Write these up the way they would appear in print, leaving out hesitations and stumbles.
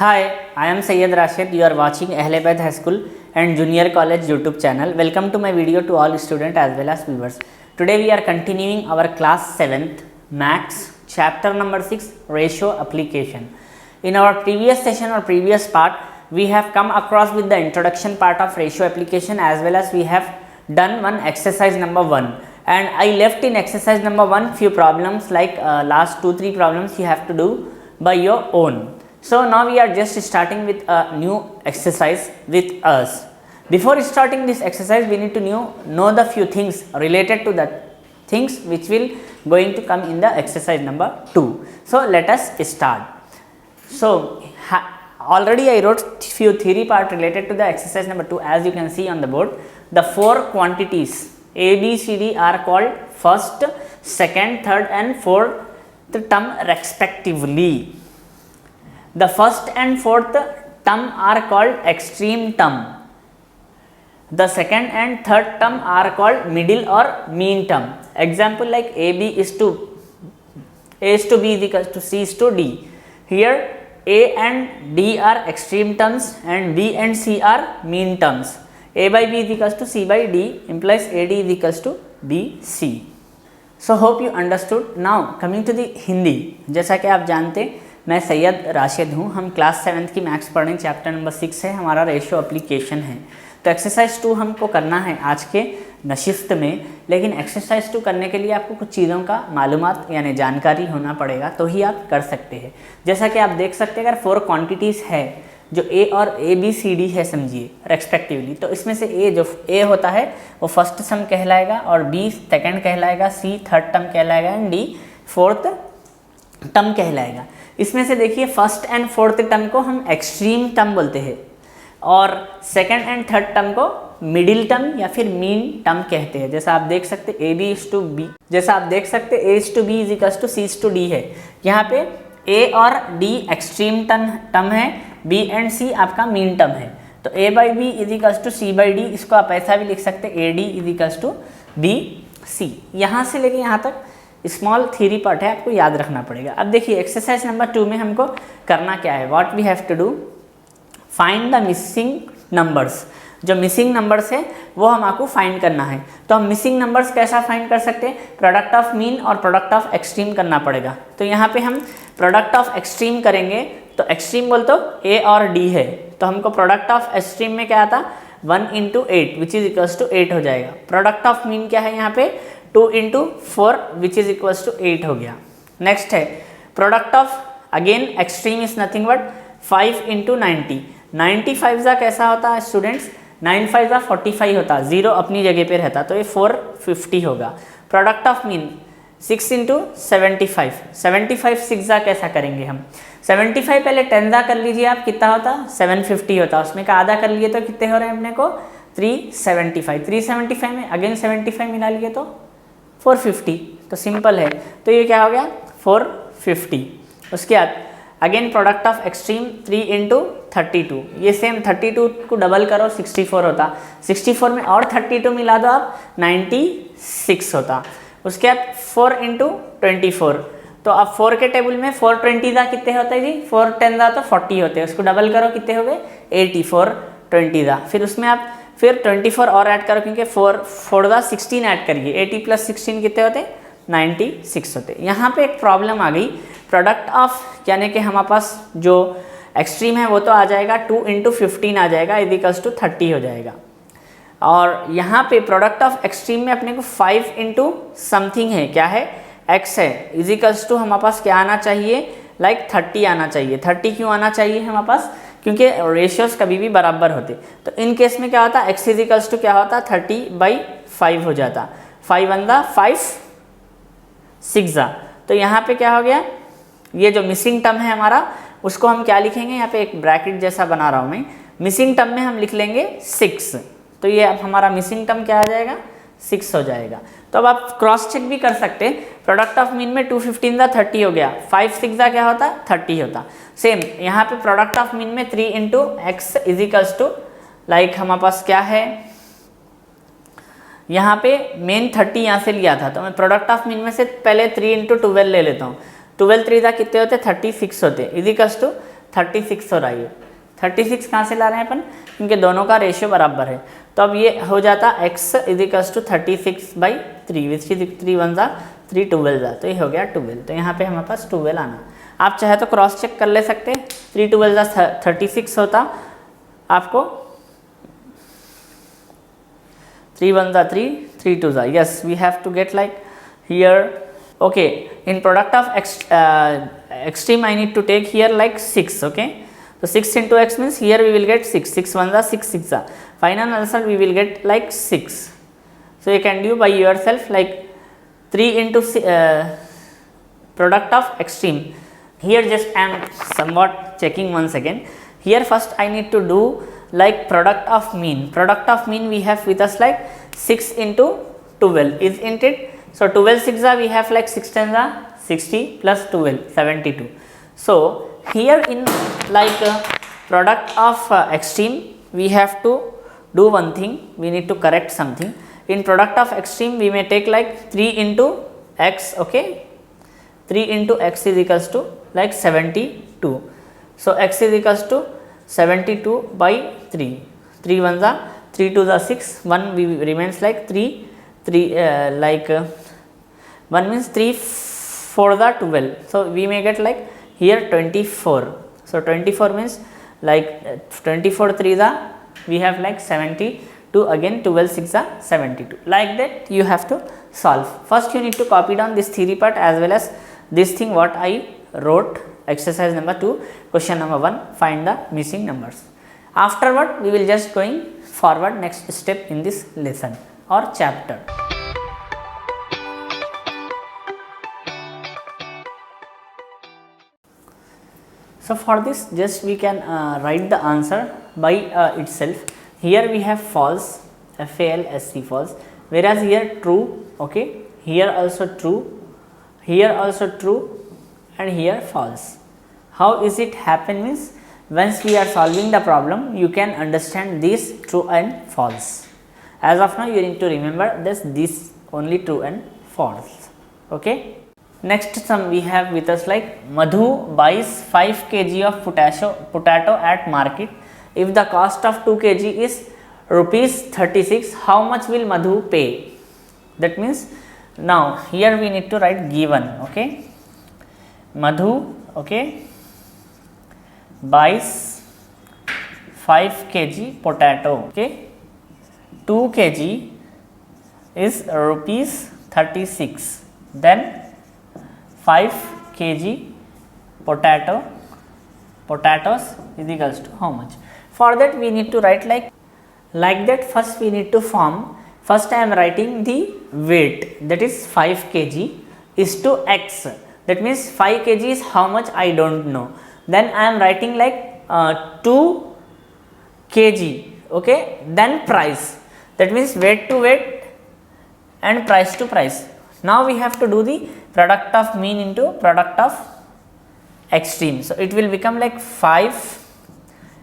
Hi, I am Syed Rashid. You are watching Ahlebad High School and Junior College YouTube channel. Welcome to my video to all students as well as viewers. Today we are continuing our class 7th Maths chapter number 6 Ratio Application. In our previous session or previous part, we have come across with the introduction part of ratio application as well as we have done one exercise number 1. And I left in exercise number 1 few problems like last 2-3 problems you have to do by your own. So now we are just starting with a new exercise with us. Before starting this exercise, we need to know the few things related to the things which will going to come in the exercise number 2. So let us start. So already I wrote few theory part related to the exercise number 2. As you can see on the board, the 4 quantities A, B, C, D are called first, second, third and fourth term respectively. The first and fourth term are called extreme term. The second and third term are called middle or mean term. Example like A is to B is equal to C is to D. Here A and D are extreme terms and B and C are mean terms. A by B is equal to C by D implies AD is equal to BC. So hope you understood. Now coming to the Hindi. जैसा कि आप जानते मैं सैयद राशिद हूँ. हम class 7th की maths पढ़ें. Chapter number 6 है, हमारा रेशियो एप्लीकेशन है. तो एक्सरसाइज 2 हमको करना है आज के नशिस्त में. लेकिन एक्सरसाइज 2 करने के लिए आपको कुछ चीज़ों का मालूमात यानी जानकारी होना पड़ेगा तो ही आप कर सकते हैं. जैसा कि आप देख सकते हैं अगर 4 क्वांटिटीज़ है जो A और ABCD है समझिए रेस्पेक्टिवली, तो इसमें से A जो A होता है वो फर्स्ट सम कहलाएगा और B सेकेंड कहलाएगा, C थर्ड टर्म कहलाएगा एंड D फोर्थ टर्म कहलाएगा. इसमें से देखिए फर्स्ट एंड फोर्थ टर्म को हम एक्सट्रीम टर्म बोलते हैं और सेकंड एंड थर्ड टर्म को मिडिल टर्म या फिर मीन टर्म कहते हैं. जैसा आप देख सकते A B is to B, जैसा आप देख सकते A is to B is equal to C is to D है. यहाँ पे A और D एक्सट्रीम टर्म है, B एंड C आपका मीन टर्म है. तो A by B is equal to C by D, इसको आप ऐसा भी लिख सकते हैं AD is equal to BC. यहाँ से लेके यहाँ तक स्मॉल थ्योरी पार्ट है, आपको याद रखना पड़ेगा. अब देखिए एक्सरसाइज नंबर 2 में हमको करना क्या है. What we have to do, find the missing numbers. जो मिसिंग नंबर्स है वो हम आपको फाइंड करना है. तो हम मिसिंग नंबर्स कैसा फाइंड कर सकते हैं, प्रोडक्ट ऑफ मीन और प्रोडक्ट ऑफ एक्सट्रीम करना पड़ेगा. तो यहाँ पे हम प्रोडक्ट ऑफ एक्सट्रीम करेंगे तो एक्सट्रीम बोल तो A और D है, तो हमको प्रोडक्ट ऑफ एक्सट्रीम में क्या आता 1 into 8 which is equals to 8 हो जाएगा. प्रोडक्ट ऑफ मीन क्या है यहाँ पे 2 into 4 which is equals to 8 हो गया. नेक्स्ट है product of again extreme is nothing but 5 into 90. 95 का कैसा होता है स्टूडेंट्स, 95 का 45 होता, 0 अपनी जगह पे रहता, तो ये 450 होगा. Product of mean 6 into 75. 75 6 कैसा करेंगे हम, 75 पहले 10 कर लीजिए आप, कितना होता 750 होता, उसमें का आधा कर लिए तो कितने हो रहे हैं अपने को 375. 375 में अगेन 75 मिला लिए तो 450. तो सिंपल है, तो ये क्या हो गया 450. उसके बाद again product of extreme 3 into 32. ये सेम 32 को डबल करो 64 होता, 64 में और 32 मिला दो आप 96 होता. उसके बाद 4 इंटू 24. तो अब 4 के टेबल में 420 दा कितने होते हैं जी, 410 दा तो 40 होते हैं, उसको डबल करो कितने हो गए 80. 420 दा फिर उसमें आप फिर 24 और ऐड करो क्योंकि 4 दा 16 ऐड करिए, 80 प्लस 16 कितने होते 96 होते. यहाँ पे एक प्रॉब्लम आ गई, प्रोडक्ट ऑफ यानी कि हमारे पास जो एक्सट्रीम है वो तो आ जाएगा 2 इंटू 15 आ जाएगा इज इक्वल्स टू 30 हो जाएगा. और यहाँ पे प्रोडक्ट ऑफ एक्सट्रीम में अपने को 5 इंटू समथिंग है, क्या है x है, इज इक्वल्स टू हमारे पास क्या आना चाहिए लाइक 30 आना चाहिए. 30 क्यों आना चाहिए हमारे पास, क्योंकि रेशियोज कभी भी बराबर होते. तो इन केस में क्या होता x इज इक्वल्स टू क्या होता 30/5 हो जाता. 5 1 5 6. तो यहाँ पे क्या हो गया, ये जो मिसिंग टर्म है हमारा उसको हम क्या लिखेंगे, यहाँ पे एक ब्रैकेट जैसा बना रहा हूँ मैं, मिसिंग टर्म में हम लिख लेंगे 6. तो ये अब हमारा मिसिंग टर्म क्या आ जाएगा 6 हो जाएगा. तो अब आप क्रॉस चेक भी कर सकते हैं, प्रोडक्ट ऑफ मीन में 215 का 30 हो गया, 5 6 का क्या होता 30 होता. सेम यहाँ पे प्रोडक्ट ऑफ मीन में 3 into X is equals to like हमारे पास क्या है यहाँ पे मेन 30 यहाँ से लिया था, तो मैं प्रोडक्ट ऑफ मीन में से पहले 3 इंटू 12 ले लेता हूँ. 12 3 कितने होते 36 होते, इज इक्वल्स टू 36 हो रहा है। 36 कहाँ से ला रहे हैं अपन, क्योंकि दोनों का रेशियो बराबर है। तो अब ये हो जाता x is equals to 36/3 which is 3 1 जा 3 12 जा, तो ये हो गया 12। तो यहाँ पे हमारे पास 12 आना। आप चाहे तो क्रॉस चेक कर ले सकते हैं, 3 12 जा 36 होता आपको, 3 1 जा 3 3 2 जा, yes we have to get like here. Okay, in product of extreme I need to take here like 6. Okay, so 6 into x means here we will get 6, 6 1 जा 6 6 जा, final answer we will get like 6. So you can do by yourself like 3 into product of extreme. Here just I am somewhat checking once again. Here first I need to do like product of mean. Product of mean we have with us like 6 into 12, isn't it? So 12 6 we have like 6 10 60 plus 12 72. So here in like product of extreme we have to do one thing, we need to correct something. In product of extreme we may take like 3 into x. Okay, 3 into x is equals to like 72. So x is equals to 72 by 3, 3 1 जा 3 2 जा 6, 1 we remains like 3 3 1 means 3 4 the 12. So we may get like here 24. So 24 means like 24 3 the we have like 72, again 12 6 the 72. Like that you have to solve. First you need to copy down this theory part as well as this thing what I wrote, exercise number 2, question number 1, find the missing numbers. Afterward we will just going forward next step in this lesson or chapter. So for this just we can write the answer by itself. Here we have false, FALSE false, whereas here true. Okay, here also true, here also true, and here false. How is it happen means once we are solving the problem you can understand this true and false. As of now you need to remember this only true and false. Okay, next sum we have with us like Madhu buys 5 kg of potato at market. If the cost of 2 kg is rupees 36, how much will Madhu pay? That means now here we need to write given. Okay, Madhu, okay, buys 5 kg potato. Okay, 2 kg is rupees 36, then 5 kg potatoes is equals to how much? For that we need to write like that. First we need to form, first I am writing the weight, that is 5 kg is to x, that means 5 kg is how much I don't know. Then I am writing like 2 kg. Okay, then price, that means weight to weight and price to price. Now we have to do the product of mean into product of extreme. So it will become like 5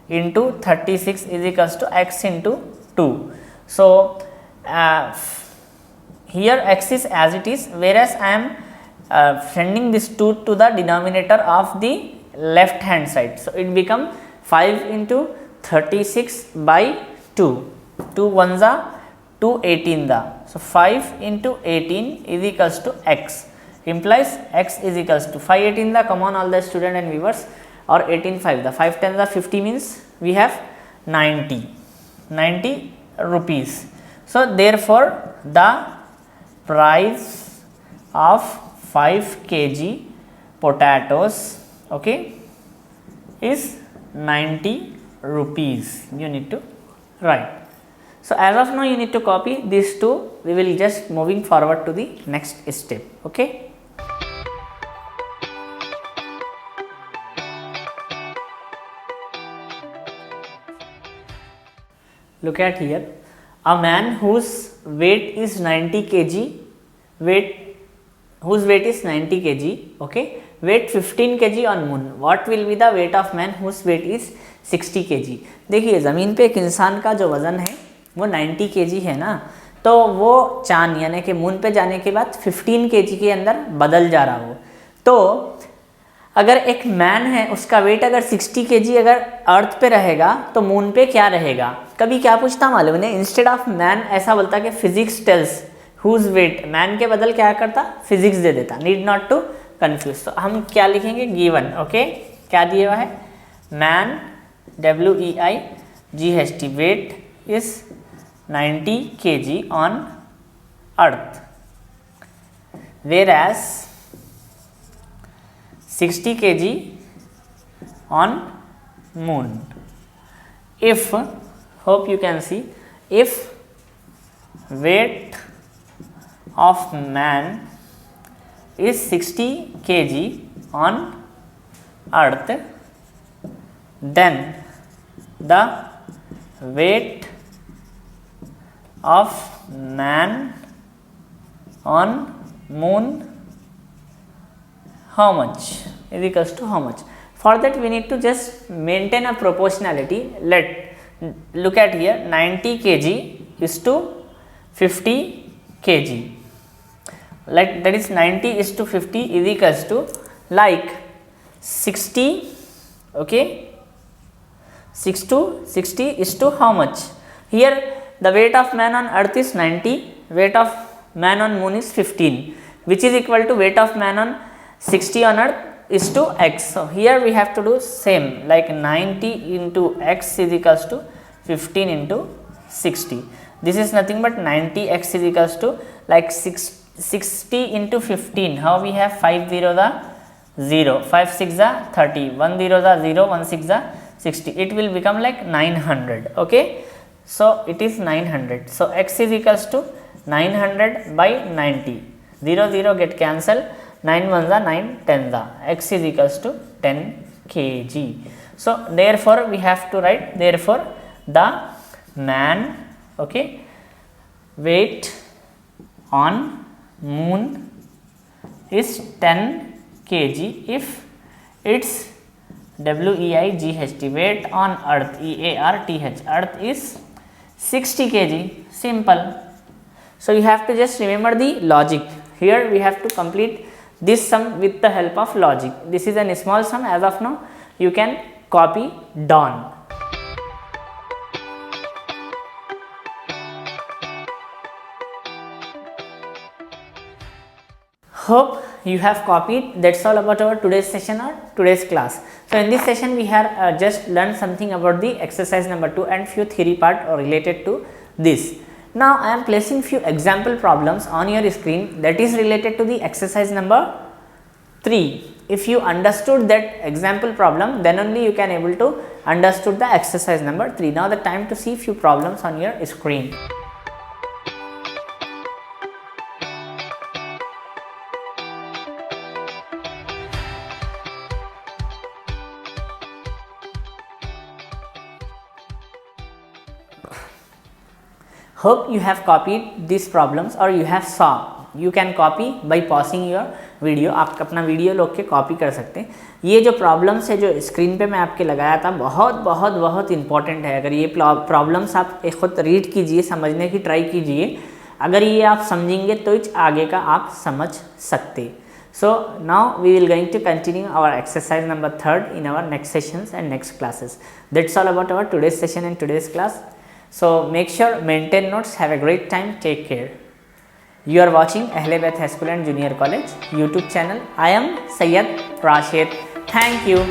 into 36 is equals to x into 2. So here x is as it is, whereas I am sending this 2 to the denominator of the left hand side. So it become 5 into 36 by 2, 2 1 za 2 18 da. So 5 into 18 is equals to x, implies x is equals to 5 18 da. Come on all the student and viewers, or 18 5 da, 5 10 da 50 means we have 90 rupees. So therefore the price of 5 kg potatoes, okay, is 90 rupees. You need to write. So as of now you need to copy these two. We will just moving forward to the next step. Okay, look at here, a man whose weight is 90 kg, whose weight is 90 kg, okay, weight 15 kg on moon. What will be the weight of man whose weight is 60 kg? देखिए ज़मीन पे एक इंसान का जो वज़न है वो 90 kg है ना, तो वो चांद यानी कि मून पे जाने के बाद 15 kg के अंदर बदल जा रहा हो। तो अगर एक मैन है उसका वेट अगर 60 kg अगर अर्थ पे रहेगा तो मून पे क्या रहेगा। कभी क्या पूछता मालूम है, इंस्टेड ऑफ मैन ऐसा बोलता कि physics tells whose weight, man के बदल क्या करता फिजिक्स दे देता, नीड नॉट टू कंफ्यूज। तो हम क्या लिखेंगे गिवन, ओके क्या दिया हुआ है man WEIGHT weight is 90 kg on earth whereas 60 kg on moon. If, hope you can see, if weight of man is 60 kg on earth, then the weight of man on moon how much is equals to how much. For that we need to just maintain a proportionality. Look at here, 90 kg is to 50 kg, that is 90 is to 50 is equals to like 60, okay 6 to 60 is to how much. Here the weight of man on earth is 90, weight of man on moon is 15, which is equal to weight of man on 60 on earth is to x. So here we have to do same, like 90 into x is equals to 15 into 60. This is nothing but 90x is equals to like 60 into 15. How we have 5 zeros are 0, 5 6 are 30, 1 zeros are 0, 1 6 are 60. It will become like 900. Okay, so it is 900. So x is equals to 900 by 90. 0 0 get cancelled. 9 ones are 9, 10s are, x is equals to 10 kg. So therefore we have to write, therefore the man, okay, weight on moon is 10 kg if its WEIGHT weight on earth EARTH earth is 60 kg. Simple. So you have to just remember the logic. Here we have to complete this sum with the help of logic. This is a small sum as of now, you can copy down. Hope you have copied. That's all about our today's session or today's class. So in this session we have just learned something about the exercise number 2 and few theory part related to this. Now I am placing few example problems on your screen that is related to the exercise number 3. If you understood that example problem, then only you can able to understood the exercise number 3. Now the time to see few problems on your screen. Hope you have copied these problems or you have saw. You can copy by pausing your video. आप अपना video लोग के copy कर सकते हैं। ये जो problems है जो स्क्रीन पे मैं आपके लगाया था बहुत बहुत बहुत इंपॉर्टेंट है। अगर ये प्रॉब्लम्स आप खुद रीड कीजिए, समझने की ट्राई कीजिए, अगर ये आप समझेंगे तो आगे का आप समझ सकते। So now we will going to continue our exercise number 3 in our next sessions and next classes. That's all about our today's session and today's class. So make sure maintain notes. Have a great time. Take care. You are watching Ahle Baith High School and Junior College YouTube channel. I am Sayyid Rashid. Thank you.